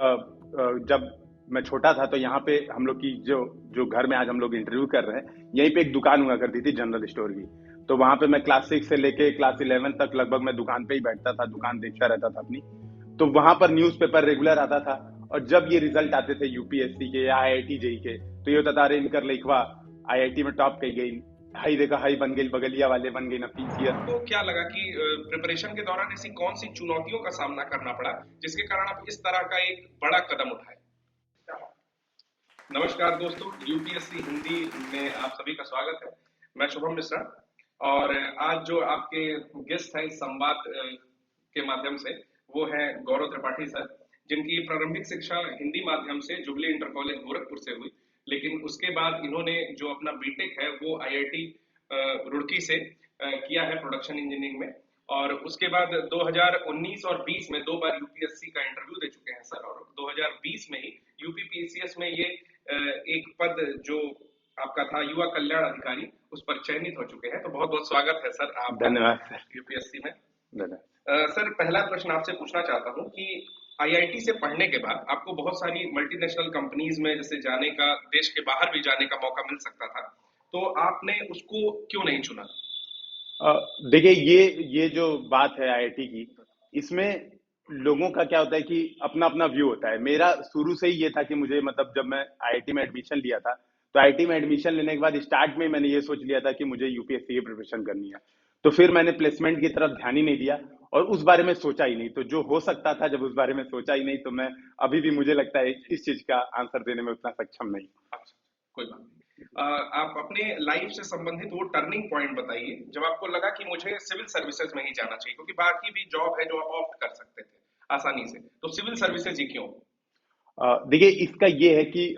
जब मैं छोटा था तो यहाँ पे हम लोग की जो जो घर में आज हम लोग इंटरव्यू कर रहे हैं, यहीं पे एक दुकान हुआ करती थी जनरल स्टोर की। तो वहां पे मैं क्लास 6 से लेके क्लास 11 तक लगभग मैं दुकान पे ही बैठता था, दुकान देखता रहता था अपनी। तो वहां पर न्यूज़पेपर रेगुलर आता था। और जब ये रिजल्ट आते थे यूपीएससी के या आईआईटी जेई के, तो ये होता था, अरे इनकर लइकवा आईआईटी में टॉप कही गई, हाई देखा हाई बन गई, बगलिया वाले बन गई ना पीसीएस। आपको क्या लगा कि प्रिपरेशन के दौरान ऐसी कौन सी चुनौतियों का सामना करना पड़ा जिसके कारण आप इस तरह का एक बड़ा कदम उठाए? नमस्कार दोस्तों, यूपीएससी हिंदी में आप सभी का स्वागत है। मैं शुभम मिश्रा और आज जो आपके गेस्ट हैं इस संवाद के माध्यम से वो है गौरव त्रिपाठी सर, जिनकी प्रारंभिक शिक्षा हिंदी माध्यम से जुबली इंटर कॉलेज गोरखपुर से हुई, लेकिन उसके बाद इन्होंने जो अपना बीटेक है वो आईआईटी रुड़की से किया है प्रोडक्शन इंजीनियरिंग में। और उसके बाद 2019 और 20 में 2 बार यूपीएससी का इंटरव्यू दे चुके हैं सर, और 2020 में ही यूपीपीसीएस में ये एक पद जो आपका था युवा कल्याण अधिकारी, उस पर चयनित हो चुके हैं। तो बहुत बहुत स्वागत है सर आपका धन्यवाद सर। यूपीएससी में। धन्यवाद। सर, पहला प्रश्न आपसे पूछना चाहता हूँ कि आईआईटी से पढ़ने के बाद आपको बहुत सारी मल्टीनेशनल कंपनीज में जैसे जाने का, देश के बाहर भी जाने का मौका मिल सकता था, तो आपने उसको क्यों नहीं चुना? देखिए, ये जो बात है आईआईटी की, इसमें लोगों का क्या होता है कि अपना अपना व्यू होता है। मेरा शुरू से ही ये था कि मुझे, मतलब जब मैं आईआईटी में एडमिशन लिया था, तो आईआईटी में एडमिशन लेने के बाद स्टार्ट में मैंने ये सोच लिया था कि मुझे यूपीएससी की प्रिपरेशन करनी है। तो फिर मैंने प्लेसमेंट की तरफ ध्यान ही नहीं दिया और उस बारे में सोचा ही नहीं। तो जो हो सकता था, जब उस बारे में सोचा ही नहीं, तो मैं अभी भी, मुझे लगता है, इस चीज का आंसर देने में उतना सक्षम नहीं। अच्छा, कोई बात नहीं। आप अपने लाइफ से संबंधित वो टर्निंग पॉइंट बताइए जब आपको लगा कि मुझे सिविल सर्विसेज में ही जाना चाहिए, क्योंकि बाकी भी जॉब है जो आप ऑप्ट कर सकते थे आसानी से, तो सिविल सर्विसेज ही क्यों? देखिए, इसका ये है कि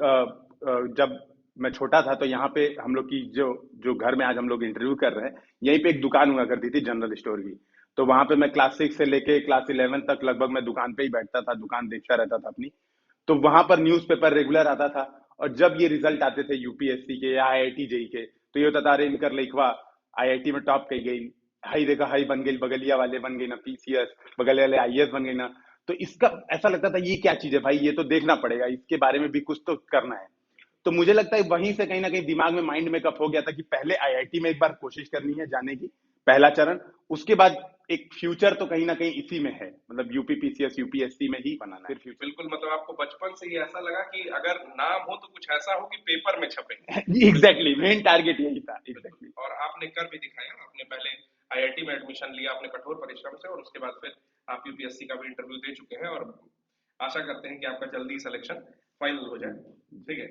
जब मैं छोटा था तो यहाँ पे हम लोग की जो जो घर में आज हम लोग इंटरव्यू कर रहे हैं, यहीं पे एक दुकान हुआ करती थी जनरल स्टोर की। तो वहां पे मैं क्लास 6 से लेके क्लास 11 तक लगभग मैं दुकान पे ही बैठता था, दुकान देखता रहता था अपनी। तो वहां पर न्यूज़पेपर रेगुलर आता था। और जब ये रिजल्ट आते थे यूपीएससी के या आईआईटी जेई के, तो ये होता था, अरे इनकर लइकवा आईआईटी में टॉप कही गई, हाई देखा हाई बन गई, बगलिया वाले बन गई ना पीसीएस, बगल वाले आईएएस बन गई ना। तो इसका ऐसा लगता था, ये क्या चीज है भाई, ये तो देखना पड़ेगा, इसके बारे में भी कुछ तो करना है। तो मुझे लगता है वहीं से कहीं ना कहीं दिमाग में माइंड मेकअप हो गया था कि पहले आईआईटी में एक बार कोशिश करनी है जाने की, पहला चरण। उसके बाद एक फ्यूचर तो कहीं ना कहीं इसी में है, मतलब यूपीपीसीएस यूपीएससी में ही बनाना है फिर फ्यूचर। बिल्कुल, मतलब आपको बचपन से ही ऐसा लगा कि अगर नाम हो तो कुछ ऐसा हो कि पेपर में छपे। एग्जैक्टली, मेन टारगेट यही था। बिल्कुल, एग्जैक्टली। और आपने कर भी दिखाया। आपने पहले आईआईटी में एडमिशन लिया अपने कठोर परिश्रम से, और उसके बाद फिर आप यूपीएससी का भी इंटरव्यू दे चुके हैं, और आशा करते हैं कि आपका जल्दी सिलेक्शन फाइनल हो जाए। ठीक है।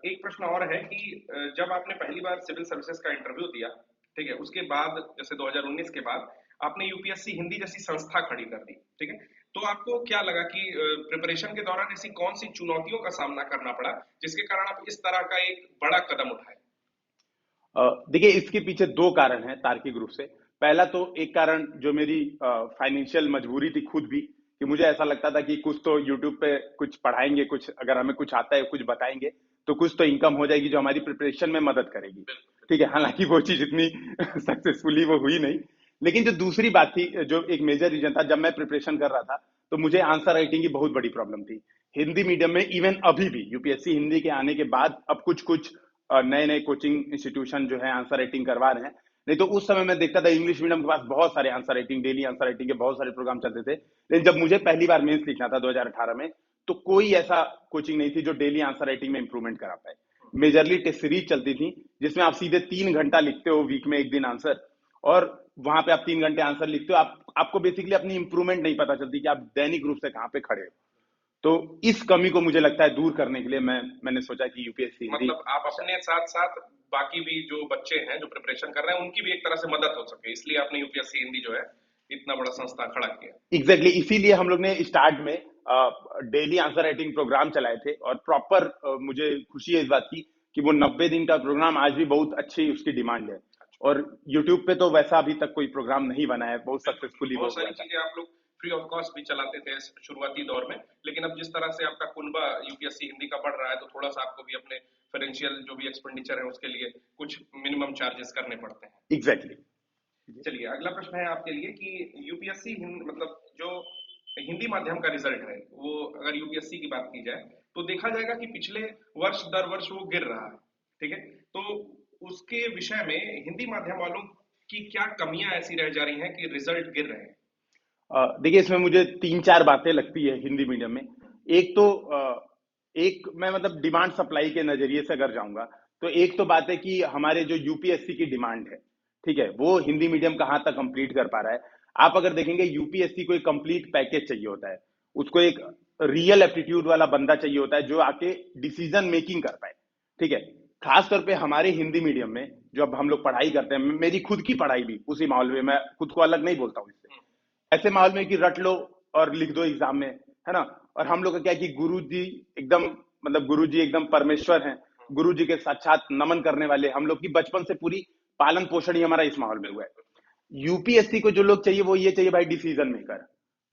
एक प्रश्न और है कि जब आपने पहली बार सिविल सर्विसेज का इंटरव्यू दिया, ठीक है, उसके बाद जैसे 2019 के बाद आपने यूपीएससी हिंदी जैसी संस्था खड़ी कर दी, ठीक है, तो आपको क्या लगा कि प्रिपरेशन के दौरान ऐसी कौन सी चुनौतियों का सामना करना पड़ा जिसके कारण आप इस तरह का एक बड़ा कदम उठाए? देखिए, इसके पीछे दो कारण हैं तार्किक रूप से। पहला तो एक कारण जो मेरी फाइनेंशियल मजबूरी थी खुद भी, कि मुझे ऐसा लगता था कि कुछ तो यूट्यूब पे कुछ पढ़ाएंगे, कुछ अगर हमें कुछ आता है कुछ बताएंगे, तो कुछ तो इनकम हो जाएगी जो हमारी प्रिपरेशन में मदद करेगी। ठीक है, हालांकि वो चीज इतनी सक्सेसफुली वो हुई नहीं। लेकिन जो दूसरी बात थी, जो एक मेजर रीजन था, जब मैं प्रिपरेशन कर रहा था तो मुझे आंसर राइटिंग की बहुत बड़ी प्रॉब्लम थी हिंदी मीडियम में। इवन अभी भी यूपीएससी हिंदी के आने के बाद अब कुछ कुछ नए नए कोचिंग इंस्टीट्यूशन जो है आंसर राइटिंग करवा रहे हैं। नहीं तो उस समय मैं देखता था इंग्लिश मीडियम के पास बहुत सारे answer writing, daily answer writing के बहुत सारे प्रोग्राम चलते थे। लेकिन जब मुझे पहली बार मेंस लिखना था 2018 में, तो कोई ऐसा कोचिंग नहीं थी जो डेली आंसर राइटिंग में इंप्रूवमेंट करा पाए। मेजरली टेस्ट सीरीज चलती थी, जिसमें आप सीधे 3 घंटा लिखते हो वीक में एक दिन आंसर, और वहां पे आप 3 घंटे आंसर लिखते हो। आपको बेसिकली अपनी इंप्रूवमेंट नहीं पता चलती कि आप दैनिक रूप से कहाँ पे खड़े हो। तो इस कमी को मुझे लगता है दूर करने के लिए मैंने सोचा कि यूपीएससी हिंदी। मतलब आप अपने साथ साथ बाकी भी जो बच्चे हैं जो प्रिपरेशन कर रहे हैं उनकी भी एक तरह से मदद हो सके, इसलिए आपने यूपीएससी हिंदी जो है इतना बड़ा संस्था खड़ा किया। एग्जैक्टली इसीलिए हम लोग ने स्टार्ट में डेली आंसर राइटिंग प्रोग्राम चलाए थे, और प्रॉपर मुझे खुशी है इस बात की कि वो 90 दिन का प्रोग्राम आज भी बहुत अच्छी उसकी डिमांड है। और यूट्यूब पे तो वैसा अभी तक कोई प्रोग्राम नहीं बना है, बहुत बिल्कुल, सक्सेसफुली वो बहुत हुआ सारी था। चीजें आप लोग फ्री ऑफ कॉस्ट भी चलाते थे शुरुआती दौर में, लेकिन अब जिस तरह से आपका कुनबा यूपीएससी हिंदी का बढ़ रहा है, तो थोड़ा सा आपको भी अपने फाइनेंशियल जो भी एक्सपेंडिचर है उसके लिए कुछ मिनिमम चार्जेस करने पड़ते हैं। एग्जैक्टली। चलिए, अगला प्रश्न है आपके लिए कि यूपीएससी मतलब जो हिंदी माध्यम का रिजल्ट है, वो अगर यूपीएससी की बात की जाए तो देखा जाएगा कि पिछले वर्ष दर वर्ष वो गिर रहा है। ठीक है, तो उसके विषय में हिंदी माध्यम वालों की क्या कमियां ऐसी रह जा रही हैं कि रिजल्ट गिर रहे हैं? देखिए, इसमें मुझे तीन चार बातें लगती है हिंदी मीडियम में। एक तो एक मैं मतलब डिमांड सप्लाई के नजरिए से अगर जाऊंगा, तो एक तो बात है कि हमारे जो यूपीएससी की डिमांड है, ठीक है, वो हिंदी मीडियम कहाँ तक कंप्लीट कर पा रहा है। आप अगर देखेंगे, यूपीएससी को एक कंप्लीट पैकेज चाहिए होता है। उसको एक रियल एप्टीट्यूड वाला बंदा चाहिए होता है जो आके डिसीजन मेकिंग कर पाए। ठीक है, खासतौर पे हमारे हिंदी मीडियम में जो अब हम लोग पढ़ाई करते हैं, मेरी खुद की पढ़ाई भी उसी माहौल में, मैं खुद को अलग नहीं बोलता हूँ इससे। ऐसे माहौल में कि रट लो और लिख दो एग्जाम में, है ना। और हम लोग का क्या है कि गुरु जी एकदम, मतलब गुरु जी एकदम परमेश्वर हैं, गुरु जी के साक्षात नमन करने वाले हम लोग की बचपन से पूरी पालन पोषण ही हमारा इस माहौल में हुआ है। यूपीएससी को जो लोग चाहिए वो ये चाहिए भाई, डिसीजन मेकर,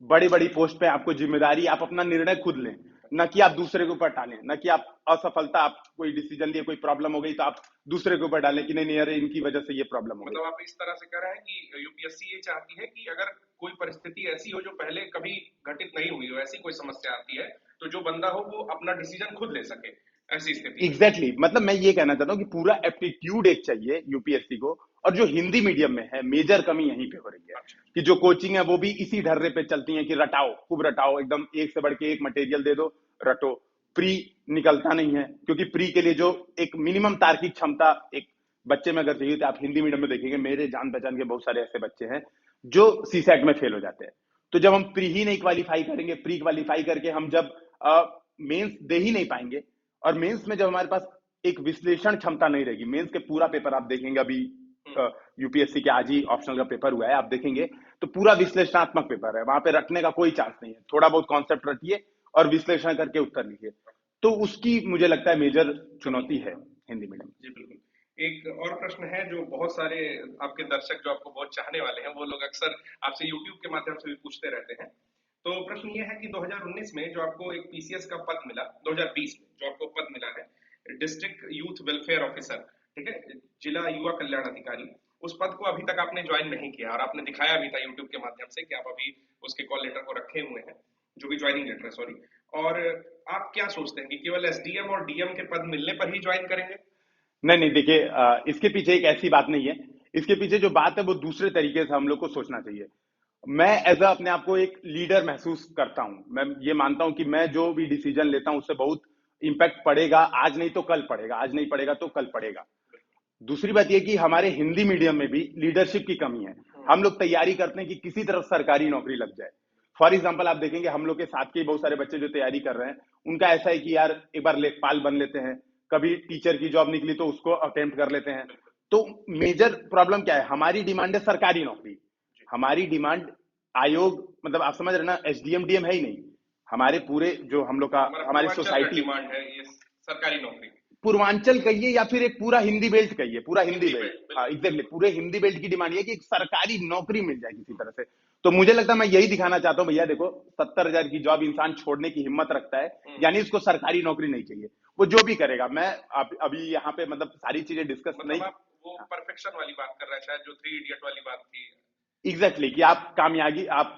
बड़ी बड़ी पोस्ट पे आपको जिम्मेदारी, आप अपना निर्णय खुद लें, न कि आप दूसरे के ऊपर टालें, न कि आप असफलता, आप कोई डिसीजन लिए, कोई प्रॉब्लम हो गई तो आप दूसरे के ऊपर डालें कि नहीं नहीं अरे इनकी वजह से ये प्रॉब्लम हो गई। मतलब आप इस तरह से कह रहे हैं कि यूपीएससी ये चाहती है कि अगर कोई परिस्थिति ऐसी हो जो पहले कभी घटित नहीं हुई हो, ऐसी कोई समस्या आती है, तो जो बंदा हो वो अपना डिसीजन खुद ले सके, ऐसी स्थिति में। Exactly exactly. मतलब मैं ये कहना चाहता हूँ कि पूरा एप्टीट्यूड एक चाहिए यूपीएससी को। और जो हिंदी मीडियम में है, मेजर कमी यहीं पे हो रही है अच्छा। कि जो कोचिंग है वो भी इसी ढर्रे पे चलती है कि रटाओ, खूब रटाओ, एकदम एक से बढ़ के एक मटेरियल दे दो, रटो। प्री निकलता नहीं है, क्योंकि प्री के लिए जो एक मिनिमम तार्किक क्षमता एक बच्चे में अगर चाहिए, तो आप हिंदी मीडियम में देखेंगे, मेरे जान पहचान के बहुत सारे ऐसे बच्चे हैं जो सीसेट में फेल हो जाते हैं। तो जब हम प्री ही नहीं क्वालिफाई करेंगे, प्री क्वालिफाई करके हम जब मेंस दे ही नहीं पाएंगे, और मेंस में जब हमारे पास एक विश्लेषण क्षमता नहीं रहेगी, मेंस के पूरा पेपर आप देखेंगे, अभी यूपीएससी के आज ही ऑप्शनल का पेपर हुआ है, आप देखेंगे तो पूरा विश्लेषणात्मक पेपर है, वहां पे रटने का कोई चांस नहीं है। थोड़ा बहुत कॉन्सेप्ट रटिए और विश्लेषण करके उत्तर लिखिए। तो उसकी मुझे लगता है मेजर चुनौती है हिंदी मीडियम। जी बिल्कुल। एक और प्रश्न है जो बहुत सारे आपके दर्शक जो आपको बहुत चाहने वाले हैं, वो लोग अक्सर आपसे यूट्यूब के माध्यम से भी पूछते रहते हैं। तो प्रश्न ये है कि 2019 में जो आपको एक पीसीएस का पद मिला, 2020 में जो आपको पद मिला है डिस्ट्रिक्ट यूथ वेलफेयर ऑफिसर, ठीक है, जिला युवा कल्याण अधिकारी, उस पद को अभी तक आपने ज्वाइन नहीं किया और आपने दिखाया भी था यूट्यूब के माध्यम से कि आप अभी उसके कॉल लेटर को रखे हुए हैं, जो भी ज्वाइनिंग लेटर है, सॉरी। और आप क्या सोचते हैं कि केवल एसडीएम और डीएम के पद मिलने पर ही ज्वाइन करेंगे? नहीं नहीं, देखिए, इसके पीछे एक ऐसी बात नहीं है। इसके पीछे जो बात है वो दूसरे तरीके से हम लोग को सोचना चाहिए। मैं एज अपने आप को एक लीडर महसूस करता हूं। मैं ये मानता हूं कि मैं जो भी डिसीजन लेता हूं उससे बहुत इंपैक्ट पड़ेगा, आज नहीं तो कल पड़ेगा, आज नहीं पड़ेगा तो कल पड़ेगा। दूसरी बात यह कि हमारे हिंदी मीडियम में भी लीडरशिप की कमी है। हम लोग तैयारी करते हैं कि किसी तरह सरकारी नौकरी लग जाए। फॉर एग्जाम्पल आप देखेंगे, हम लोग के साथ के बहुत सारे बच्चे जो तैयारी कर रहे हैं, उनका ऐसा है कि यार एक बार लेखपाल बन लेते हैं, कभी टीचर की जॉब निकली तो उसको अटेम्प्ट कर लेते हैं। तो मेजर प्रॉब्लम क्या है, हमारी डिमांड है सरकारी नौकरी। हमारी डिमांड आयोग, मतलब आप समझ रहे ना, एसडीएम डीएम है ही नहीं। हमारे पूरे जो हम लोग का, हमारी सोसाइटी, डिमांड है ये सरकारी नौकरी। पूर्वांचल कहिए या फिर एक पूरा हिंदी बेल्ट कहिए, पूरा हिंदी बेल्ट, हाँ एग्जैक्टली, पूरे हिंदी बेल्ट की डिमांड ये कि एक सरकारी नौकरी मिल जाए किसी तरह से। तो मुझे लगता है मैं यही दिखाना चाहता हूँ, भैया देखो, 70,000 की जॉब इंसान छोड़ने की हिम्मत रखता है, यानी उसको सरकारी नौकरी नहीं चाहिए। वो जो भी करेगा, मैं अभी यहाँ पे मतलब सारी चीजें डिस्कस मतलब नहीं, आप वो परफेक्शन वाली बात कर रहे हैं, शायद जो थ्री इडियट वाली बात थी। एग्जैक्टली, कि आप कामयाबी, आप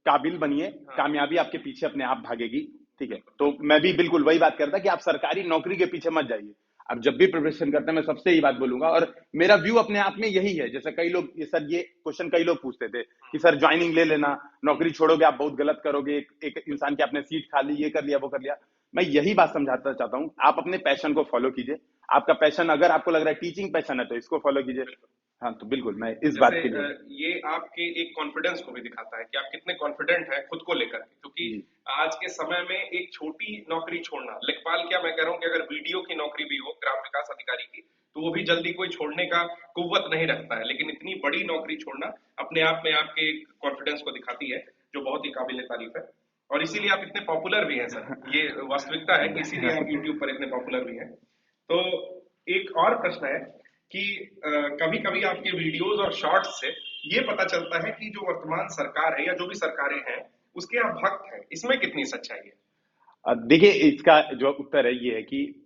काबिल बनिए, हाँ। कामयाबी आपके पीछे अपने आप भागेगी। ठीक है, तो मैं भी बिल्कुल वही बात करता कि आप सरकारी नौकरी के पीछे मत जाइए। आप जब भी प्रिपरेशन करते हैं, मैं सबसे यही बात बोलूंगा, और मेरा व्यू अपने आप में यही है। जैसे कई लोग, ये सर, ये क्वेश्चन कई लोग पूछते थे कि सर ज्वाइनिंग ले लेना, नौकरी छोड़ोगे आप बहुत गलत करोगे, एक इंसान की आपने सीट खा ली, ये कर लिया वो कर लिया। मैं यही बात समझाता चाहता हूँ, आप अपने पैशन को फॉलो कीजिए। आपका पैशन, अगर आपको लग रहा है टीचिंग पैशन है, तो इसको फॉलो कीजिए। हाँ, तो बिल्कुल मैं इस बात के लिए, ये आपके एक कॉन्फिडेंस को भी दिखाता है कि आप कितने कॉन्फिडेंट हैं खुद को लेकर के, क्योंकि आज के समय में एक छोटी नौकरी छोड़ना, लेखपाल क्या, मैं कह रहा हूँ कि अगर वीडियो की नौकरी भी हो, ग्राम विकास अधिकारी की, तो वो भी जल्दी कोई छोड़ने का कुव्वत नहीं रखता है, लेकिन इतनी बड़ी नौकरी छोड़ना अपने आप में आपके कॉन्फिडेंस को दिखाती है, जो बहुत ही काबिल तारीफ है। और इसीलिए आप इतने पॉपुलर भी हैं सर, ये वास्तविकता है कि इसीलिए आप यूट्यूब पर इतने पॉपुलर भी हैं। तो एक और प्रश्न है कि कभी कभी आपके वीडियोस और शॉर्ट्स से ये पता चलता है कि जो वर्तमान सरकार है या जो भी सरकारें हैं उसके आप भक्त हैं, इसमें कितनी सच्चाई है? देखिए, इसका जो उत्तर है ये है कि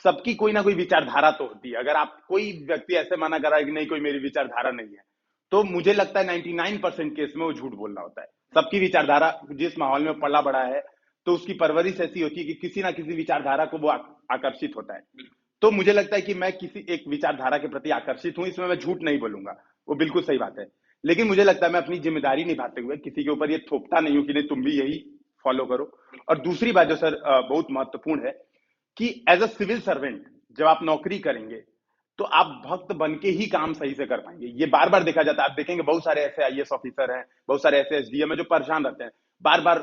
सबकी कोई ना कोई विचारधारा तो होती है। अगर आप, कोई व्यक्ति ऐसे माना कर रहा है कि नहीं कोई मेरी विचारधारा नहीं है, तो मुझे लगता है 99% केस में वो झूठ बोल रहा होता है। सबकी विचारधारा जिस माहौल में पला बड़ा है, तो उसकी परवरिश ऐसी होती है कि किसी ना किसी विचारधारा को वो आकर्षित होता है। तो मुझे लगता है कि मैं किसी एक विचारधारा के प्रति आकर्षित हूं, इसमें मैं झूठ नहीं बोलूंगा, वो बिल्कुल सही बात है। लेकिन मुझे लगता है मैं अपनी जिम्मेदारी निभाते हुए किसी के ऊपर ये थोपता नहीं हूं कि नहीं तुम भी यही फॉलो करो। और दूसरी बात जो सर बहुत महत्वपूर्ण है कि एज अ सिविल सर्वेंट जब आप नौकरी करेंगे तो आप भक्त बन के ही काम सही से कर पाएंगे। ये बार बार देखा जाता है, आप देखेंगे बहुत सारे ऐसे आईएएस ऑफिसर हैं, बहुत सारे ऐसे एसडीएम है जो परेशान रहते हैं, बार बार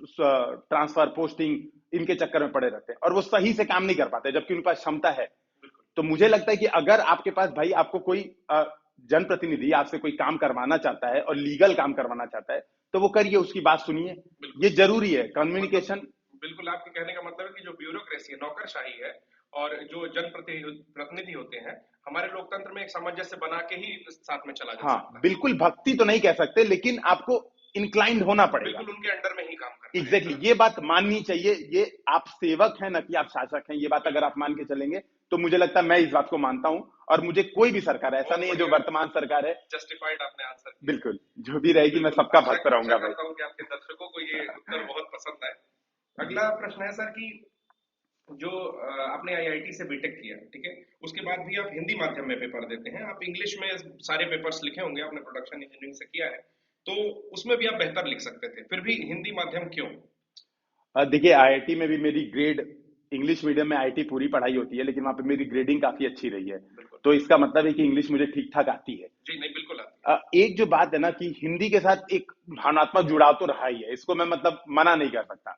ट्रांसफर पोस्टिंग इनके चक्कर में पड़े रहते हैं और वो सही से काम नहीं कर पाते जबकि उनके पास क्षमता है। तो मुझे लगता है कि अगर आपके पास भाई आपको कोई जनप्रतिनिधि आपसे कोई काम करवाना चाहता है और लीगल काम करवाना चाहता है तो वो करिए, उसकी बात सुनिए, ये जरूरी है कम्युनिकेशन। बिल्कुल, आपके कहने का मतलब है कि जो ब्यूरोक्रेसी है, नौकरशाही है, और जो जनप्रतिनिधि होते हैं, हमारे लोकतंत्र में एक सामंजस्य बना के ही साथ में चला जा हाँ सकता है। बिल्कुल, भक्ति तो नहीं कह सकते लेकिन आपको इंक्लाइंड होना पड़ेगा। बिल्कुल उनके अंडर में ही काम करना है। एग्जैक्टली, ये बात माननी चाहिए। ये आप सेवक हैं ना कि आप शासक हैं, ये बात अगर आप मान के चलेंगे तो मुझे लगता है मैं इस बात को मानता हूं। और मुझे कोई भी सरकार, ऐसा नहीं है जो वर्तमान सरकार है, जस्टिफाइड आपने आंसर किया। बिल्कुल जो भी रहेगी मैं सबका भक्त रहूंगा भाई। करता हूं कि आपके दर्शकों को ये उत्तर बहुत पसंद आए। अगला प्रश्न है सर कि जो आपने आईआईटी से बीटेक किया, ठीक है, उसके बाद भी आप हिंदी माध्यम में पेपर देते हैं, आप इंग्लिश में सारे पेपर्स लिखे होंगे, आपने प्रोडक्शन इंजीनियरिंग से किया है, तो उसमें भी आप बेहतर लिख सकते थे, फिर भी हिंदी माध्यम क्यों? देखिए आईआईटी में भी मेरी ग्रेड, इंग्लिश मीडियम में आईआईटी पूरी पढ़ाई होती है लेकिन वहां पे मेरी ग्रेडिंग काफी अच्छी रही है, तो इसका मतलब है कि इंग्लिश मुझे ठीक ठाक आती है। जी नहीं, बिल्कुल आती एक जो बात है ना कि हिंदी के साथ एक भावनात्मक जुड़ाव तो रहा ही है, इसको मैं मतलब मना नहीं कर सकता।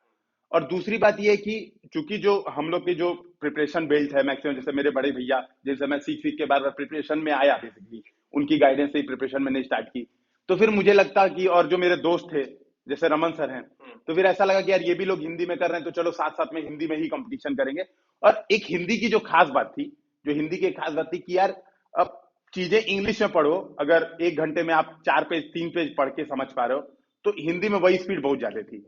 और दूसरी बात यह है कि चूंकि जो हम लोग की जो प्रिपरेशन बेल्ट है मैक्सिमम, जैसे मेरे बड़े भैया जैसे मैं सीख सीख के बार बार प्रिपरेशन में आया, बेसिकली उनकी गाइडेंस से ही प्रिपरेशन मैंने स्टार्ट की, तो फिर मुझे लगता कि, और जो मेरे दोस्त थे जैसे रमन सर हैं, तो फिर ऐसा लगा कि यार ये भी लोग हिंदी में कर रहे हैं तो चलो साथ साथ में हिंदी में ही कंपटीशन करेंगे। और एक हिंदी की जो खास बात थी, जो हिंदी की खास बात थी कि यार अब चीजें इंग्लिश में पढ़ो, अगर 1 घंटे में आप 4 पेज 3 पेज पढ़ के समझ पा रहे हो, तो हिंदी में वही स्पीड बहुत ज्यादा थी।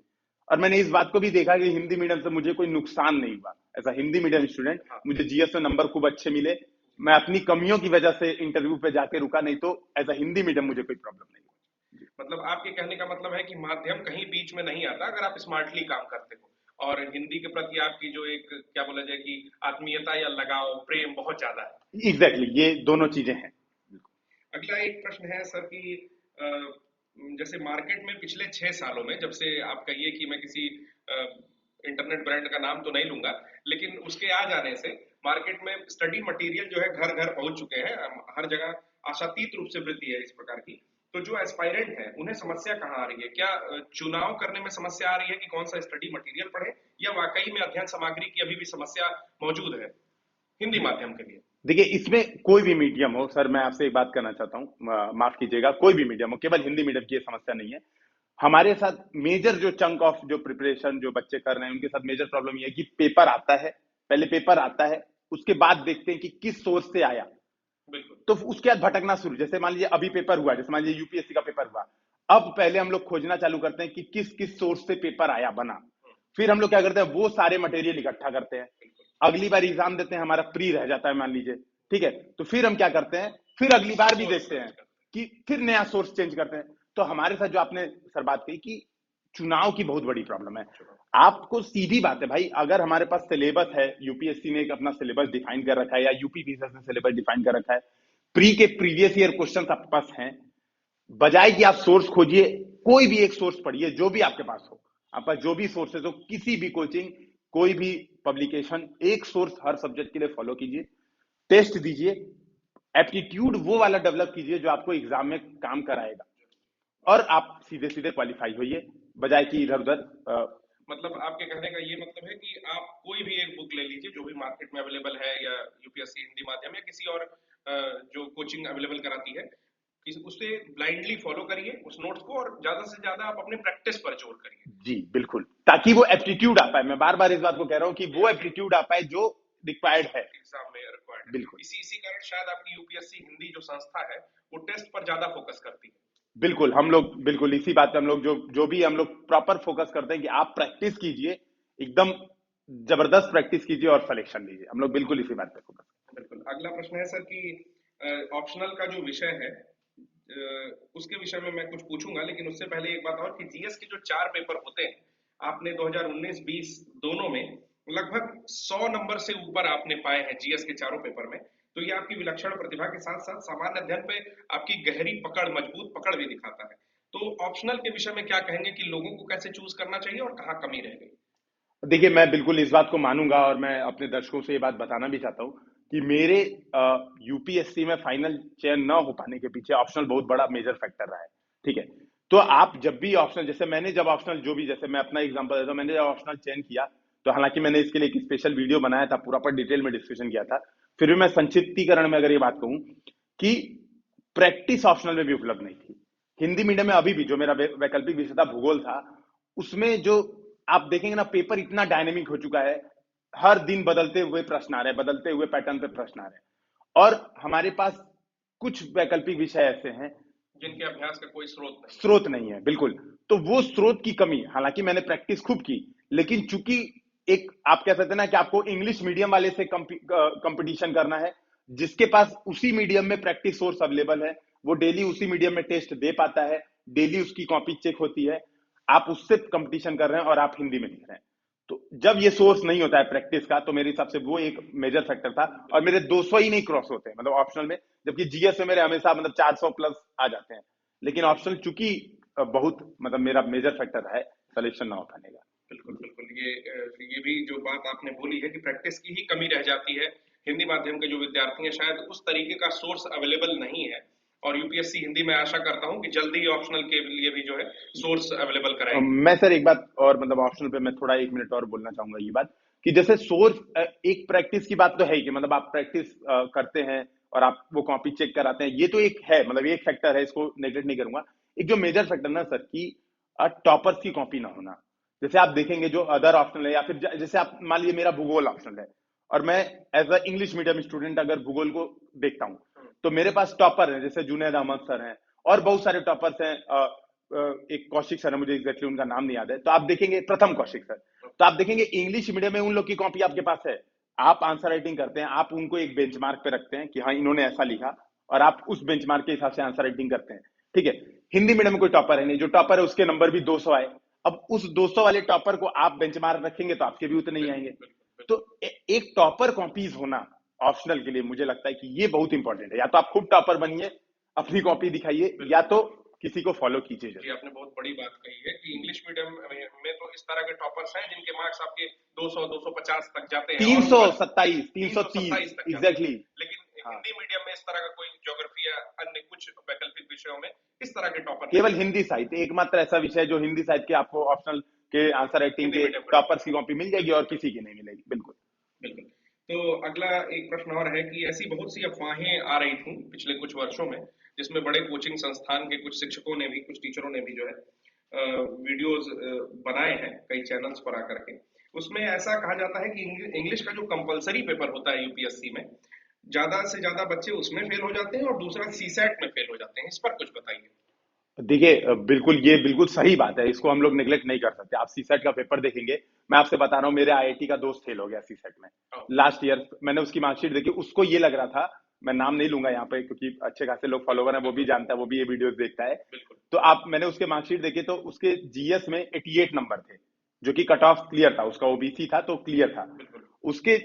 और मैंने इस बात को भी देखा कि हिंदी मीडियम से मुझे कोई नुकसान नहीं हुआ। ऐसा हिंदी मीडियम स्टूडेंट, मुझे जीएस में नंबर खूब अच्छे मिले, मैं अपनी कमियों की वजह से इंटरव्यू पे जाके रुका नहीं, तो एज अ हिंदी मीडियम मुझे कोई प्रॉब्लम नहीं हुआ। मतलब आपके कहने का मतलब है कि माध्यम कहीं बीच में नहीं आता अगर आप स्मार्टली काम करते हो, और हिंदी के प्रति आपकी जो एक क्या बोला जाए कि आत्मीयता या लगाव प्रेम बहुत ज्यादा है। एग्जैक्टली, ये दोनों चीजें हैं। अगला एक प्रश्न है सर कि जैसे मार्केट में पिछले 6 सालों में, जब से आप कहिए कि मैं किसी इंटरनेट ब्रांड का नाम तो नहीं लूंगा, लेकिन उसके आ जाने से मार्केट में स्टडी मटेरियल जो है घर घर पहुंच चुके हैं, हर जगह आशातीत रूप से वृद्धि है इस प्रकार की। तो जो एस्पायरेंट है उन्हें समस्या कहाँ आ रही है? क्या चुनाव करने में समस्या आ रही है कि कौन सा स्टडी मटेरियल पढ़े, या वाकई में अध्ययन सामग्री की अभी भी समस्या मौजूद है हिंदी माध्यम के लिए? देखिए इसमें कोई भी मीडियम हो सर, मैं आपसे एक बात करना चाहता हूँ, माफ कीजिएगा, कोई भी मीडियम हो, केवल हिंदी मीडियम की ये समस्या नहीं है। हमारे साथ मेजर जो चंक ऑफ जो प्रिपरेशन जो बच्चे कर रहे हैं उनके साथ मेजर प्रॉब्लम ये है कि पेपर आता है, पहले पेपर आता है, उसके बाद देखते हैं कि किस सोर्स से आया, तो उसके बाद भटकना शुरू। जैसे मान लीजिए अभी पेपर हुआ, जैसे मान लीजिए यूपीएससी का पेपर हुआ, अब पहले हम लोग खोजना चालू करते हैं कि किस किस सोर्स से पेपर आया बना, फिर हम लोग क्या करते हैं वो सारे मटेरियल इकट्ठा करते हैं, अगली बार एग्जाम देते हैं, हमारा प्री रह जाता है मान लीजिए, ठीक है, तो फिर हम क्या करते हैं, फिर अगली बार भी देखते हैं कि फिर नया सोर्स चेंज करते हैं। तो हमारे साथ जो आपने सर बात कही कि चुनाव की बहुत बड़ी प्रॉब्लम है। आपको सीधी बात है भाई, अगर हमारे पास सिलेबस है, यूपीएससी ने एक अपना सिलेबस डिफाइन कर रखा है या यूपी विशेष ने सिलेबस डिफाइन कर रखा है, प्री के प्रीवियस ईयर क्वेश्चन आपके पास हैं, बजाय कि आप सोर्स खोजिए, कोई भी एक सोर्स पढ़िए जो भी आपके पास हो, आपका जो भी सोर्सेस हो, किसी भी कोचिंग, कोई भी पब्लिकेशन, एक सोर्स हर सब्जेक्ट के लिए फॉलो कीजिए, टेस्ट दीजिए, एप्टीट्यूड वो वाला डेवलप कीजिए जो आपको एग्जाम में काम कराएगा, और आप सीधे सीधे क्वालिफाई होइए, बजाय कि इधर उधर। मतलब आपके कहने का ये मतलब है कि आप कोई भी एक बुक ले लीजिए जो भी मार्केट में अवेलेबल है, या यूपीएससी हिंदी माध्यम या किसी और जो कोचिंग अवेलेबल कराती है, उसे ब्लाइंडली फॉलो करिए उस नोट्स को, और ज्यादा से ज्यादा आप अपने प्रैक्टिस पर जोर करिए। जी बिल्कुल, ताकि वो एप्टीट्यूड आ पाए। मैं बार बार इस बात को कह रहा हूँ कि वो एप्टीट्यूड आ पाए जो रिक्वायर्ड है एग्जाम में रिक्वायर्ड है। बिल्कुल, इसी कारण शायद आपकी यूपीएससी हिंदी जो संस्था है वो टेस्ट पर ज्यादा फोकस करती है। बिल्कुल, हम लोग बिल्कुल इसी बात पे हम लोग जो भी हम लोग प्रॉपर फोकस करते हैं कि आप प्रैक्टिस कीजिए, एकदम जबरदस्त प्रैक्टिस कीजिए और सिलेक्शन लीजिए, हम लोग बिल्कुल इसी बात पे फोकस। बिल्कुल। अगला प्रश्न है सर कि ऑप्शनल का जो विषय है, उसके विषय में मैं कुछ पूछूंगा, लेकिन उससे पहले एक बात और कि जीएस के जो 4 पेपर होते हैं, आपने 2019-20 दोनों में लगभग 100 नंबर से ऊपर आपने पाए हैं जीएस के चारों पेपर में। तो ये आपकी विलक्षण प्रतिभा के साथ साथ सामान्य अध्ययन पे आपकी गहरी पकड़, मजबूत पकड़ भी दिखाता है। तो ऑप्शनल के विषय में क्या कहेंगे कि लोगों को कैसे चूज करना चाहिए और कहाँ कमी रह गई? देखिए, मैं बिल्कुल इस बात को मानूंगा और मैं अपने दर्शकों से ये बात बताना भी चाहता हूँ कि मेरे यूपीएससी में फाइनल चयन न हो पाने के पीछे ऑप्शनल बहुत बड़ा मेजर फैक्टर रहा है। ठीक है, तो आप जब भी ऑप्शनल, जैसे मैंने जब ऑप्शनल जो भी, जैसे मैं अपना एग्जांपल देता हूँ, मैंने जब ऑप्शनल चयन किया तो हालांकि मैंने इसके लिए एक स्पेशल वीडियो बनाया था, पूरा पर डिटेल में डिस्कशन किया था, फिर भी मैं संक्षिप्तीकरण में अगर ये बात कहूँ कि प्रैक्टिस ऑप्शनल में भी उपलब्ध नहीं थी। हिंदी मीडियम में अभी भी जो मेरा वैकल्पिक विषय था भूगोल था, उसमें जो आप देखेंगे ना, पेपर इतना डायनेमिक हो चुका है, हर दिन बदलते हुए प्रश्न आ रहे हैं, बदलते हुए पैटर्न पे प्रश्न आ रहे हैं, और हमारे पास कुछ वैकल्पिक विषय ऐसे हैं जिनके अभ्यास का कोई स्रोत नहीं है। बिल्कुल, तो वो स्रोत की कमी, हालांकि मैंने प्रैक्टिस खूब की, लेकिन चूंकि एक आप कह सकते हैं ना कि आपको इंग्लिश मीडियम वाले से कंपटीशन करना है, जिसके पास उसी मीडियम में प्रैक्टिस सोर्स अवेलेबल है, वो डेली उसी मीडियम में टेस्ट दे पाता है, डेली उसकी कॉपी चेक होती है, आप उससे कंपटीशन कर रहे हैं और आप हिंदी में लिख रहे हैं। तो जब ये सोर्स नहीं होता है प्रैक्टिस का, तो मेरे हिसाब से वो एक मेजर फैक्टर था, और मेरे 200 ही नहीं क्रॉस होते हैं मतलब ऑप्शनल में, जबकि जीएस में मेरे हमेशा मतलब 400 प्लस आ जाते हैं। लेकिन ऑप्शनल चूंकि बहुत मतलब मेरा मेजर फैक्टर है सिलेक्शन ना हो पाने का। बिल्कुल बिल्कुल, ये भी जो बात आपने बोली है कि प्रैक्टिस की ही कमी रह जाती है। हिंदी माध्यम के जो विद्यार्थी हैं शायद उस तरीके का सोर्स अवेलेबल नहीं है, और यूपीएससी हिंदी में आशा करता हूं कि जल्दी ही ऑप्शनल के लिए भी जो है सोर्स अवेलेबल कराएंगे। मैं सर एक बात और मतलब ऑप्शनल पे मैं थोड़ा 1 मिनट और बोलना चाहूंगा ये बात, कि जैसे सोर्स, एक प्रैक्टिस की बात तो है ही कि मतलब आप प्रैक्टिस करते हैं और आप वो कॉपी चेक कराते हैं, ये तो एक है, मतलब एक फैक्टर है, इसको नेगलेक्ट नहीं करूंगा। एक जो मेजर फैक्टर ना सर, कि टॉपर्स की कॉपी ना होना। जैसे आप देखेंगे जो अदर ऑप्शनल है, या फिर जैसे आप मान लीजिए मेरा भूगोल ऑप्शनल है, और मैं as a English medium student अगर भूगोल को देखता हूँ, तो मेरे पास टॉपर है, जैसे जुनैद अहमद सर हैं, और बहुत सारे टॉपर्स हैं, एक कौशिक सर है, मुझे एग्जैक्टली उनका नाम नहीं याद है, तो आप देखेंगे प्रथम कौशिक सर, तो आप देखेंगे इंग्लिश मीडियम में उन लोग की कॉपी आपके पास है, आप आंसर राइटिंग करते हैं, आप उनको एक बेंचमार्क पे रखते हैं कि हाँ इन्होंने ऐसा लिखा, और आप उस बेंचमार्क के हिसाब से आंसर राइटिंग करते हैं। ठीक है, हिंदी मीडियम में कोई टॉपर है नहीं, जो टॉपर है उसके नंबर भी 200 आए, अब उस 200 वाले टॉपर को आप बेंचमार्क रखेंगे तो आपके भी उतने ही आएंगे। तो एक टॉपर कॉपीज होना ऑप्शनल के लिए मुझे लगता है कि ये बहुत इंपॉर्टेंट है। या तो आप खूब टॉपर बनिए, अपनी कॉपी दिखाइए, या तो किसी को फॉलो कीजिए। जी, आपने बहुत बड़ी बात कही है कि इंग्लिश मीडियम में तो इस तरह के टॉपर्स हैं जिनके मार्क्स आपके 200 250 तक जाते हैं, 327 330 327 तक जाते हैं। एग्जैक्टली। लेकिन हाँ, हिंदी मीडियम में इस तरह का कोई ज्योग्राफी या अन्य कुछ वैकल्पिक विषयों में इस तरह के टॉपर केवल हिंदी साहित्य एकमात्र ऐसा विषय जो हिंदी साहित्य के आपको ऑप्शनल के आंसर राइटिंग हिंदी के मीडियम टॉपर्स की कॉपी मिल जाएगी और किसी की नहीं मिलेगी। बिल्कुल बिल्कुल। तो अगला एक प्रश्न और है कि ऐसी बहुत सी अफवाहें आ रही थी पिछले कुछ वर्षों में, जिसमें बड़े कोचिंग संस्थान के कुछ शिक्षकों ने भी, कुछ टीचरों ने भी जो है वीडियोस बनाए हैं कई चैनल्स पर आकर के। उसमें ऐसा कहा जाता है कि इंग्लिश का जो कंपलसरी पेपर होता है यूपीएससी में, ज्यादा से ज्यादा बच्चे उसमें फेल हो जाते हैं और दूसरा सीसैट में फेल हो जाते हैं। इस पर कुछ बताइए। देखिए, बिल्कुल ये बिल्कुल सही बात है, इसको हम लोग निगलेक्ट नहीं कर सकते। आप सीसेट का पेपर देखेंगे, मैं आपसे बता रहा हूँ, मेरे आईआईटी का दोस्त फेल हो गया सीसेट में लास्ट ईयर। मैंने उसकी मार्कशीट देखी, उसको ये लग रहा था, मैं नाम नहीं लूंगा यहाँ पे क्योंकि अच्छे खासे लोग फॉलोवर हैं, वो भी जानता है, वो भी ये वीडियोस देखता है। तो आप, मैंने उसके मार्कशीट देखी तो उसके जीएस में 88 नंबर थे, जो कि कट ऑफ क्लियर था, उसका ओबीसी था तो क्लियर था। उसके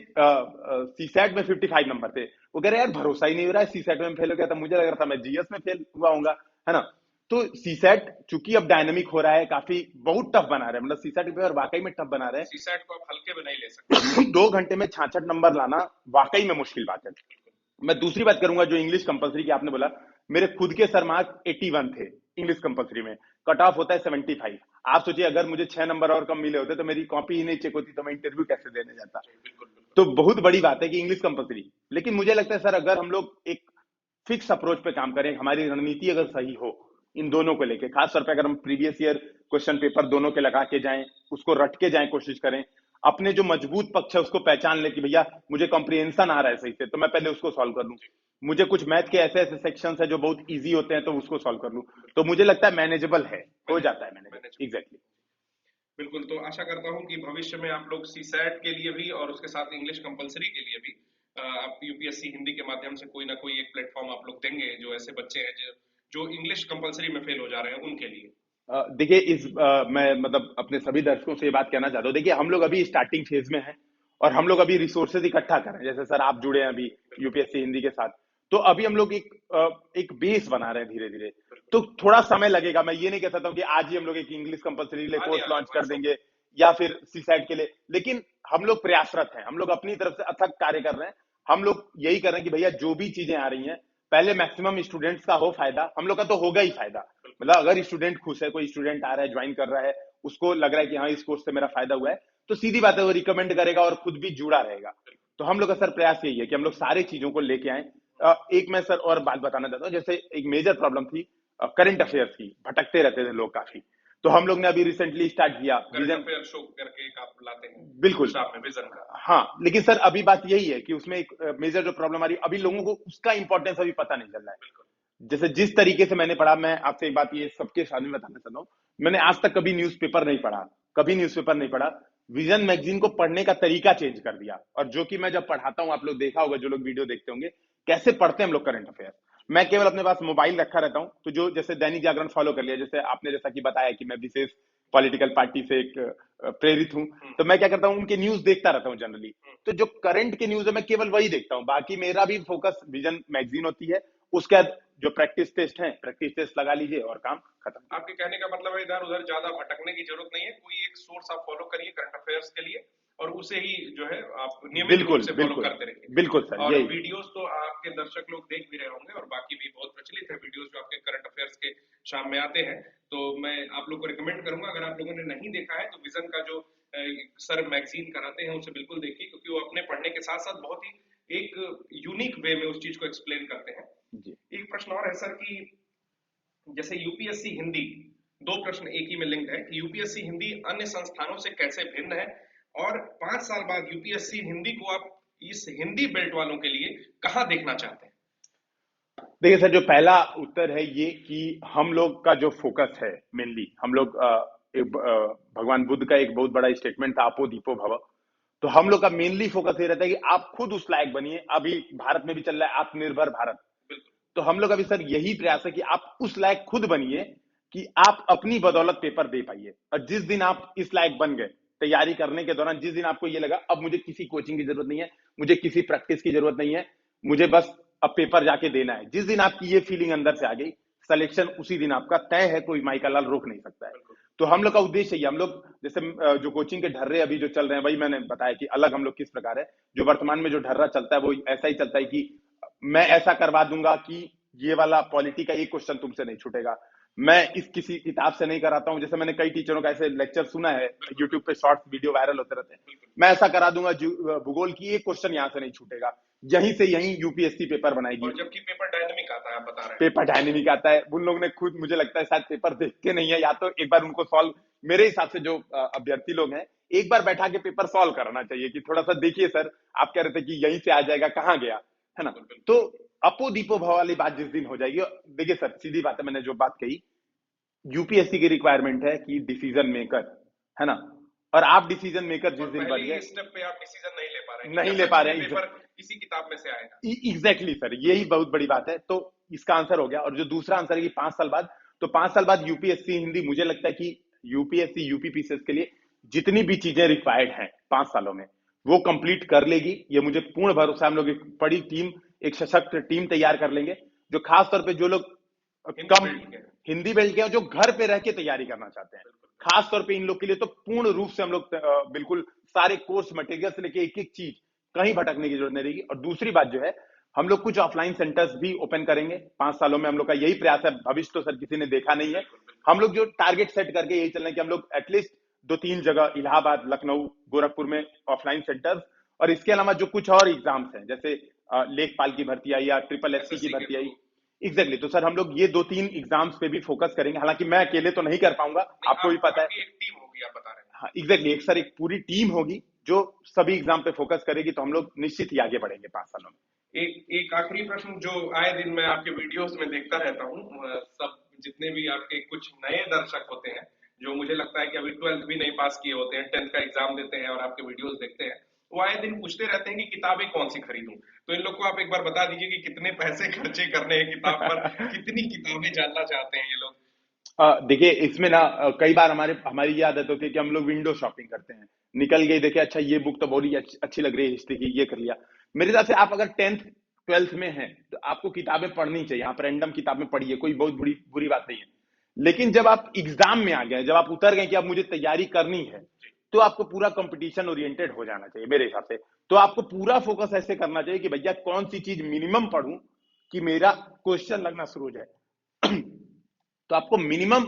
सीसेट में 55 नंबर थे। वो कह रहे यार भरोसा ही नहीं हो रहा है, सीसेट में फेल हो गया था, मुझे लग रहा था मैं जीएस में फेल हुआ हूंगा, है ना। तो सीसेट चूंकि अब डायनेमिक हो रहा है, काफी बहुत टफ बना रहे हैं, मतलब सीसेट पेपर वाकई में टफ बना रहे हैं। सीसैट को आप हल्के में नहीं ले सकते। 2 घंटे में 66 नंबर लाना वाकई में मुश्किल बात है। मैं दूसरी बात करूंगा, जो इंग्लिश कंपलसरी की आपने बोला, मेरे खुद के सर मार्क 81 थे इंग्लिश कंपलसरी में, कट ऑफ होता है 75। आप सोचिए अगर मुझे 6 नंबर और कम मिले होते तो मेरी कॉपी ही नहीं चेक होती, तो मैं इंटरव्यू कैसे देने जाता। तो बहुत बड़ी बात है कि इंग्लिश कंपलसरी, लेकिन मुझे लगता है सर अगर हम लोग एक फिक्स अप्रोच पे काम करें, हमारी रणनीति अगर सही हो इन दोनों को लेके, खासतौर पे अगर हम प्रीवियस ईयर क्वेश्चन पेपर दोनों के लगा के जाएं, उसको रट के जाएं, कोशिश करें, अपने जो मजबूत पक्ष है उसको पहचान ले कि भैया मुझे कॉम्प्रिहेंशन आ रहा है सही से, तो मैं पहले उसको सॉल्व कर लूं। मुझे कुछ मैथ के ऐसे ऐसे सेक्शंस है जो बहुत इजी होते हैं, तो उसको सॉल्व कर लूं। तो मुझे लगता है मैनेजेबल है, हो जाता है मैनेजेबल। एग्जैक्टली। बिल्कुल, तो आशा करता हूँ कि भविष्य में आप लोग सीसैट के लिए भी और उसके साथ इंग्लिश कंपलसरी के लिए भी आप यूपीएससी हिंदी के माध्यम से कोई ना कोई एक प्लेटफॉर्म आप लोग देंगे, जो ऐसे बच्चे हैं जो इंग्लिश कंपलसरी में फेल हो जा रहे हैं उनके लिए? देखिए मैं मतलब अपने सभी दर्शकों से ये बात कहना चाहता हूँ। देखिए हम लोग अभी स्टार्टिंग फेज में हैं और हम लोग अभी रिसोर्सेज इकट्ठा कर रहे हैं। जैसे सर आप जुड़े हैं अभी बिल्कुल। यूपीएससी हिंदी के साथ, तो अभी हम लोग एक बेस बना रहे हैं धीरे धीरे। बिल्कुल। तो थोड़ा समय लगेगा। मैं ये नहीं कह सकता हूँ कि आज ही हम लोग एक इंग्लिश कंपलसरी के लिए हाँ जी, कोर्स हाँ, लॉन्च मैं कर सो देंगे या फिर सीसैट के लिए, लेकिन हम लोग प्रयासरत हैं। हम लोग अपनी तरफ से अथक कार्य कर रहे हैं। हम लोग यही कर रहे हैं कि भैया जो भी चीजें आ रही हैं, पहले मैक्सिमम स्टूडेंट्स का हो फायदा, हम लोग का तो होगा ही फायदा। बिल्कुल। मतलब अगर स्टूडेंट खुश है, कोई स्टूडेंट आ रहा है, ज्वाइन कर रहा है, उसको लग रहा है कि हाँ इस कोर्स से मेरा फायदा हुआ है, तो सीधी बात है वो रिकमेंड करेगा और खुद भी जुड़ा रहेगा। तो हम लोग का सर प्रयास यही है कि हम लोग सारी चीजों को लेके आए। एक मैं सर और बात बताना चाहता हूँ। जैसे एक मेजर प्रॉब्लम थी करंट अफेयर्स की, भटकते रहते थे लोग काफी। तो हम लोग ने अभी रिसेंटली स्टार्ट किया करंट विजन। अफेयर शो करके एक आप लाते हैं बिल्कुल। वर्कशॉप में विजन का। हाँ, लेकिन सर अभी बात यही है कि उसमें एक मेजर जो प्रॉब्लम आ रही है, अभी लोगों को उसका इंपॉर्टेंस अभी पता नहीं चल रहा है। बिल्कुल। जैसे जिस तरीके से मैंने पढ़ा, मैं आपसे एक बात ये सबके सामने बताना चाहता हूँ। मैंने आज तक कभी न्यूज़पेपर नहीं पढ़ा, कभी न्यूज़पेपर नहीं पढ़ा। विजन मैगजीन को पढ़ने का तरीका चेंज कर दिया। और जो कि मैं जब पढ़ाता हूँ, आप लोग देखा होगा, जो लोग वीडियो देखते होंगे, कैसे पढ़ते हैं हम लोग करंट अफेयर। मैं केवल अपने पास मोबाइल रखा रहता हूँ, तो जो जैसे दैनिक जागरण फॉलो कर लिया, जैसे आपने जैसा कि बताया कि मैं विशेष पॉलिटिकल पार्टी से एक प्रेरित हूँ, तो मैं क्या करता हूँ, उनके न्यूज देखता रहता हूँ जनरली। तो जो करंट के न्यूज है मैं केवल वही देखता हूँ। बाकी मेरा भी फोकस विजन मैगजीन होती है। उसके बाद जो प्रैक्टिस टेस्ट है, प्रैक्टिस टेस्ट लगा लीजिए और काम खत्म। आपके कहने का मतलब है इधर उधर ज्यादा भटकने की जरूरत नहीं है, कोई एक सोर्स आप फॉलो करिए करंट अफेयर्स के लिए और उसे ही जो है आप नियमित रूप बिल्कुल से फॉलो बिल्कुल करते रहिए। बिल्कुल सर, और यही। वीडियोस तो आपके दर्शक लोग देख भी रहे होंगे और बाकी भी बहुत प्रचलित है वीडियोस जो आपके करंट अफेयर्स के शाम में आते हैं। तो मैं आप लोग को रिकमेंड करूंगा, अगर आप लोगों ने नहीं देखा है तो विजन का जो सर मैगजीन कराते हैं उसे बिल्कुल देखिए, क्योंकि वो अपने पढ़ने के साथ साथ बहुत ही एक यूनिक वे में उस चीज को एक्सप्लेन करते हैं। जी एक प्रश्न और है सर कि जैसे यूपीएससी हिंदी, दो प्रश्न एक ही में लिंक्ड है कि यूपीएससी हिंदी अन्य संस्थानों से कैसे भिन्न है, और 5 साल बाद यूपीएससी हिंदी को आप इस हिंदी बेल्ट वालों के लिए कहाँ देखना चाहते हैं? देखिए सर, जो पहला उत्तर है ये कि हम लोग का जो फोकस है मेनली, हम लोग भगवान बुद्ध का एक बहुत बड़ा स्टेटमेंट था, आपो दीपो भव। तो हम लोग का मेनली फोकस ये रहता है कि आप खुद उस लायक बनिए। अभी भारत में भी चल रहा है आत्मनिर्भर भारत। बिल्कुल। तो हम लोग अभी सर यही प्रयास है कि आप उस लायक खुद बनिए कि आप अपनी बदौलत पेपर दे पाइए। और जिस दिन आप इस लायक बन गए, तैयारी करने के दौरान जिस दिन आपको ये लगा अब मुझे किसी कोचिंग की जरूरत नहीं है, मुझे किसी प्रैक्टिस की जरूरत नहीं है, मुझे बस अब पेपर जाके देना है, जिस दिन आपकी ये फीलिंग अंदर से आ गई, सिलेक्शन उसी दिन आपका तय है। कोई माई का लाल रोक नहीं सकता है। बिल्कुल। तो हम लोग का उद्देश्य ये, हम लोग जैसे जो कोचिंग के ढर्रे अभी जो चल रहे हैं, वही मैंने बताया कि अलग हम लोग किस प्रकार है। जो वर्तमान में जो ढर्रा चलता है वो ऐसा ही चलता है कि मैं ऐसा करवा दूंगा कि ये वाला पॉलिटी का एक क्वेश्चन तुमसे नहीं छूटेगा। मैं इस किसी किताब से नहीं कराता हूं। जैसे मैंने कई टीचरों का ऐसे लेक्चर सुना है, बिल्कुल। यूट्यूब पे शॉर्ट्स वीडियो वायरल होते रहते हैं। बिल्कुल। मैं ऐसा करा दूंगा, भूगोल की एक क्वेश्चन यहां से नहीं छूटेगा, यहीं से यहीं यूपीएससी पेपर बनाएगी। और जबकि पेपर डायनेमिक आता है, आप बता रहे हैं। पेपर डायनेमिक आता है। उन लोगों ने खुद, मुझे लगता है शायद पेपर देखते नहीं है, या तो एक बार उनको सॉल्व, मेरे हिसाब से जो अभ्यर्थी लोग हैं, एक बार बैठा के पेपर सॉल्व करना चाहिए कि थोड़ा सा देखिए सर, आप कह रहे थे कि यहीं से आ जाएगा, कहाँ गया, है ना। बिल्कुल। तो अपो दीपो भव वाली बात जिस दिन हो जाएगी, देखिए सर सीधी बात है, मैंने जो बात कही, यूपीएससी की रिक्वायरमेंट है कि डिसीजन मेकर, है ना। और आप डिसीजन मेकर जिस और दिन पहले बन ही गए, स्टेप पे आप डिसीजन नहीं ले पा रहे हैं कि नहीं क्या ले सच पा में रहे ये हैं। पेपर इसी किताब में से आएगा। एग्जैक्टली सर, यही बहुत बड़ी बात है। तो इसका आंसर हो गया। और जो दूसरा आंसर है कि 5 साल बाद, तो 5 साल बाद यूपीएससी हिंदी, मुझे लगता है कि यूपीएससी यूपीपीसीएस के लिए जितनी भी चीजें रिक्वायर्ड हैं 5 सालों में, वो कंप्लीट कर लेगी। ये मुझे पूर्ण भरोसा है। हम लोग एक बड़ी टीम, एक सशक्त टीम तैयार कर लेंगे, जो खास तौर पे जो लोग हिंदी कम बेल्ट के। हिंदी बेल्ट के, जो घर पे रह के तैयारी करना चाहते हैं, बिल्कुल। खास तौर पे इन लोग के लिए तो पूर्ण रूप से हम लोग बिल्कुल सारे कोर्स मटेरियल से लेके एक एक चीज, कहीं भटकने की जरूरत नहीं रहेगी। और दूसरी बात जो है, हम लोग कुछ ऑफलाइन सेंटर्स भी ओपन करेंगे 5 सालों में। हम लोग का यही प्रयास है। भविष्य तो सर किसी ने देखा नहीं है। बिल्कुल। बिल्कुल। हम लोग जो टारगेट सेट करके यही चल रहे हैं कि हम लोग एटलीस्ट 2-3 जगह, इलाहाबाद, लखनऊ, गोरखपुर में ऑफलाइन सेंटर्स, और इसके अलावा जो कुछ और एग्जाम्स हैं, जैसे लेखपाल की भर्ती आई या ट्रिपल एससी की एसएससी के भर्ती आई, थ्रू। एग्जैक्टली। तो सर हम लोग ये 2-3 एग्जाम्स पे भी फोकस करेंगे। हालांकि मैं अकेले तो नहीं कर पाऊंगा, नहीं, आपको भी आप पता है। आपकी एक टीम होगी, आप बता रहे हैं। हाँ एग्जैक्टली, एक सर एक पूरी टीम होगी जो सभी एग्जाम पे फोकस करेगी। तो हम लोग निश्चित ही आगे बढ़ेंगे 5 सालों में। एक एक आखिरी प्रश्न जो आए दिन मैं आपके वीडियोस में देखता रहता हूँ, सब जितने भी आपके कुछ नए दर्शक होते हैं जो मुझे लगता है कि अभी 12th भी नहीं पास किए होते हैं, 10th का एग्जाम देते हैं और आपके वीडियोस देखते हैं, वो आए दिन पूछते रहते हैं कि किताबें कौन सी खरीदूं। तो इन लोग को आप एक बार बता दीजिए कि कितने पैसे खर्चे करने हैं किताब पर, कितनी किताबें जानना चाहते हैं ये लोग। देखिए इसमें ना कई बार हमारी ये आदत होती है कि हम लोग विंडो शॉपिंग करते हैं। निकल गए, देखे अच्छा ये बुक तो बड़ी अच्छी लग रही है हिस्ट्री की, ये कर लिया। मेरे हिसाब से आप अगर 10th 12th में हैं तो आपको किताबें पढ़नी चाहिए, आप रैंडम किताबें पढ़िए, कोई बहुत बुरी बुरी बात नहीं है। लेकिन जब आप एग्जाम में आ गए, जब आप उतर गए कि अब मुझे तैयारी करनी है, तो आपको पूरा कंपटीशन ओरिएंटेड हो जाना चाहिए मेरे हिसाब से। तो आपको पूरा फोकस ऐसे करना चाहिए कि भैया कौन सी चीज मिनिमम पढूं कि मेरा क्वेश्चन लगना शुरू हो जाए। तो आपको मिनिमम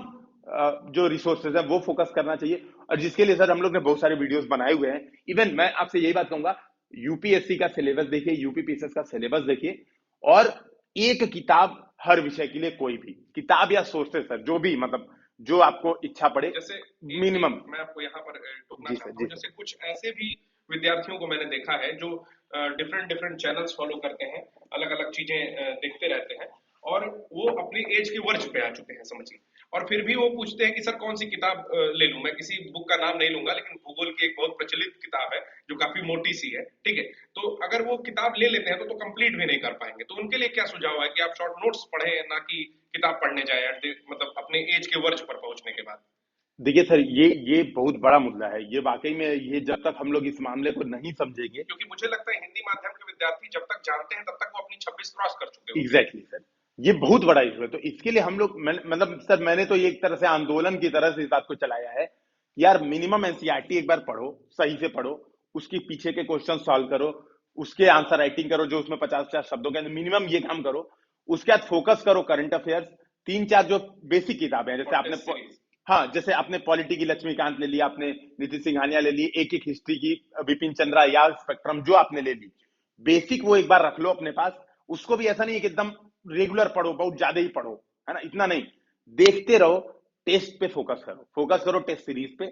जो रिसोर्सेज है वो फोकस करना चाहिए। और जिसके लिए सर हम लोग ने बहुत सारे वीडियोस बनाए हुए हैं। इवन मैं आपसे यही बात कहूंगा, यूपीएससी का सिलेबस देखिए, यूपीपीएसएस का सिलेबस देखिए, और एक किताब हर विषय के लिए, कोई भी किताब या सोर्सेज सर जो भी, मतलब जो आपको इच्छा पड़े, जैसे मिनिमम। मैं आपको यहाँ पर टोकना जी सर, चाहता जी हूँ, सर। जैसे कुछ ऐसे भी विद्यार्थियों को मैंने देखा है जो डिफरेंट डिफरेंट चैनल्स फॉलो करते हैं, अलग अलग चीजें देखते रहते हैं, और वो अपने एज के वर्ज पे आ चुके हैं समझिए, और फिर भी वो पूछते हैं कि सर कौन सी किताब ले लूं। मैं किसी बुक का नाम नहीं लूंगा, लेकिन भूगोल की एक बहुत प्रचलित किताब है जो काफी मोटी सी है, ठीक है। तो अगर वो किताब ले लेते हैं तो कंप्लीट भी नहीं कर पाएंगे। तो उनके लिए क्या सुझाव है कि आप शॉर्ट नोट्स पढ़ें, ना कि किताब पढ़ने जाए, मतलब अपने एज के वर्ज पर पहुंचने के बाद। देखिए सर, ये बहुत बड़ा मुद्दा है, ये वाकई में, ये जब तक हम लोग इस मामले को नहीं समझेंगे। क्योंकि मुझे लगता है हिंदी माध्यम के विद्यार्थी जब तक जानते हैं तब तक वो अपनी 26 क्रॉस कर चुके होते हैं। एग्जैक्टली सर, ये बहुत बड़ा इशू है। तो इसके लिए हम लोग, मतलब सर मैंने तो एक तरह से आंदोलन की तरह से इस बात को चलाया है कि यार मिनिमम एनसीईआरटी एक बार पढ़ो, सही से पढ़ो, उसकी पीछे के क्वेश्चन सॉल्व करो, उसके आंसर राइटिंग करो जो उसमें 50-50 शब्दों के अंदर, मिनिमम ये काम करो। उसके बाद फोकस करो करंट अफेयर्स, 3-4 जो बेसिक किताबें हैं, जैसे और आपने टेस्ट सीरीज। हाँ, जैसे आपने पॉलिटी की लक्ष्मीकांत ले लिया, आपने नीति सिंघानिया ले ली, एक एक हिस्ट्री की विपिन चंद्रा या स्पेक्ट्रम जो आपने ले ली, बेसिक वो एक बार रख लो अपने पास। उसको भी ऐसा नहीं है कि एकदम रेगुलर पढ़ो, बहुत ज्यादा ही पढ़ो, है ना, इतना नहीं, देखते रहो। टेस्ट पे फोकस करो, फोकस करो टेस्ट सीरीज पे,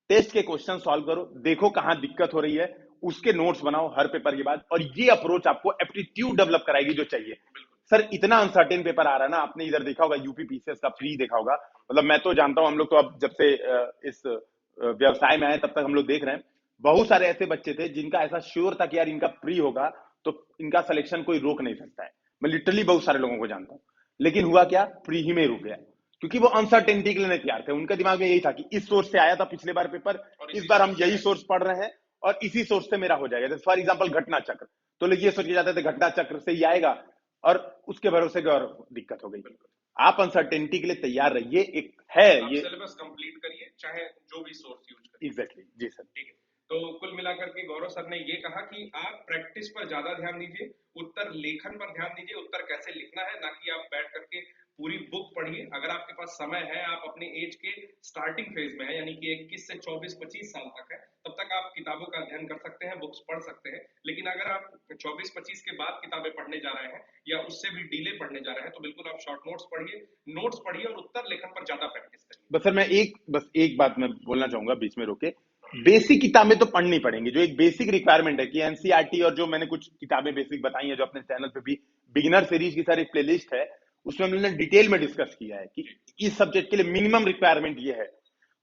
टेस्ट के क्वेश्चन सॉल्व करो, देखो कहां दिक्कत हो रही है, उसके नोट्स बनाओ हर पेपर के बाद। और ये अप्रोच आपको एप्टीट्यूड डेवलप कराएगी जो चाहिए। सर इतना अनसर्टेन पेपर आ रहा है ना, आपने इधर देखा होगा यूपी पीसीएस का प्री देखा होगा, मतलब मैं तो जानता हूं, हम लोग तो अब जब से इस व्यवसाय में आए तब तक हम लोग देख रहे हैं, बहुत सारे ऐसे बच्चे थे जिनका ऐसा श्योर था कि यार इनका प्री होगा तो इनका सिलेक्शन कोई रोक नहीं सकता है। मैं लिटरली बहुत सारे लोगों को जानता हूं, लेकिन हुआ क्या, प्री ही में रुक गया, क्योंकि वो अनसर्टेनिटी के लिए नहीं तैयार थे। उनके दिमाग में यही था कि इस सोर्स से आया था पिछले बार पेपर, इस बार हम यही सोर्स पढ़ रहे हैं और इसी सोर्स से मेरा हो जाएगा। जैसे फॉर एग्जाम्पल घटना चक्र, तो लोग ये सोच के जाते थे घटना चक्र से ही आएगा, और उसके भरोसे की और दिक्कत हो गई। आप अनसर्टेनिटी के लिए तैयार रहिए, एक है आप ये। सिलेबस कंप्लीट करिए, चाहे जो भी सोर्स यूज करिए। एग्जैक्टली, जी सर। ठीक है। तो कुल मिलाकर के गौरव सर ने ये कहा कि आप प्रैक्टिस पर ज्यादा ध्यान दीजिए, उत्तर लेखन पर ध्यान दीजिए, उत्तर कैसे लिखना है, ना कि आप बैठ करके पूरी बुक पढ़िए। अगर आपके पास समय है, आप अपने एज के स्टार्टिंग फेज में है, यानी कि 21 से 24-25 साल तक है, तब तक आप किताबों का अध्ययन कर सकते हैं, बुक्स पढ़ सकते हैं। लेकिन अगर आप 24-25 के बाद किताबें पढ़ने जा रहे हैं या उससे भी डिले पढ़ने जा रहे हैं, तो बिल्कुल आप शॉर्ट नोट्स पढ़िए और उत्तर लेखन पर ज्यादा प्रैक्टिस करिए। बस सर मैं बस एक बात मैं बोलना चाहूंगा बीच में रोके, बेसिक किताबें तो पढ़नी पड़ेंगी, जो एक बेसिक रिक्वायरमेंट है कि एनसीईआरटी, और जो मैंने कुछ किताबें बेसिक बताई हैं जो अपने चैनल पे भी, बिगिनर सीरीज की सर एक प्लेलिस्ट है, उसमें हमने डिटेल में डिस्कस किया है कि इस सब्जेक्ट के लिए मिनिमम रिक्वायरमेंट ये है।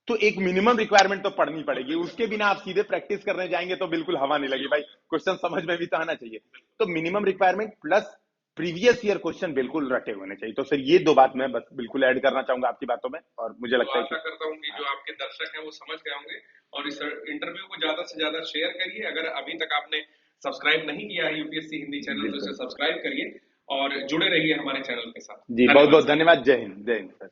तो एक मिनिमम रिक्वायरमेंट तो पढ़नी पड़ेगी, उसके बिना आप सीधे प्रैक्टिस करने जाएंगे तो बिल्कुल हवा नहीं लगी भाई, क्वेश्चन समझ में भी तो आना चाहिए। तो minimum requirement plus previous year question बिल्कुल रटे होने चाहिए। तो सर ये दो बात मैं बस बिल्कुल ऐड करना चाहूंगा आपकी बातों में, और मुझे तो लगता है आशा करता हूँ कि जो आपके दर्शक हैं वो समझ गए होंगे, और इस इंटरव्यू को ज्यादा से ज्यादा शेयर करिए। अगर अभी तक आपने सब्सक्राइब नहीं किया है यूपीएससी हिंदी चैनल, तो इसे सब्सक्राइब करिए और जुड़े रहिए हमारे चैनल के साथ। जी, बहुत धन्यवाद बहुत सर। धन्यवाद। जय हिंद, जय हिंद।